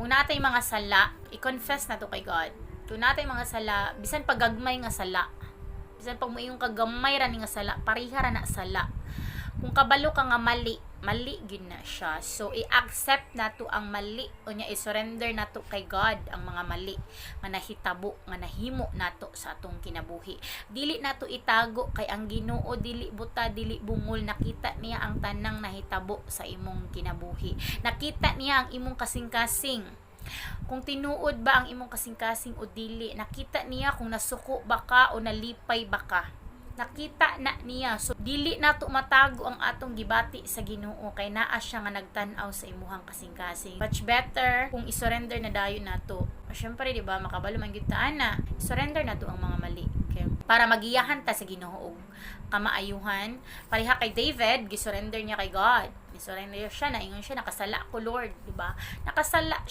Kung natay mga sala, i-confess na to kay God. Kung natay mga sala, bisan pagagmay nga sala, bisan pag mo yung kagamay ra ni nga sala, pareha ra na sala. Kung kabalo ka nga mali gyud na siya. So i-accept nato ang mali o nya i-surrender nato kay God ang mga mali nga nahitabo nga nahimo nato sa atong kinabuhi. Dili nato itago kay ang Ginoo dili buta dili bungol, nakita niya ang tanang nahitabo sa imong kinabuhi. Nakita niya ang imong kasing-kasing. Kung tinuod ba ang imong kasing-kasing o dili, nakita niya kung nasuko ba ka o nalipay ba ka. Nakita na niya. So dili nato matago ang atong gibati sa Ginoo kay naa siya nga nagtan-aw sa imuhang kasing-kasing. Much better kung i-surrender na dayon nato. Syempre di ba makabalo man gyud ta ana. Surrender nato ang mga mali. Okay? Para magiyahan ta sa Ginoo og kamaayuhan. Pareha kay David, gisurrender niya kay God. Gisurrender siya, naingon siya, nakasala ko Lord, di ba? Nakasala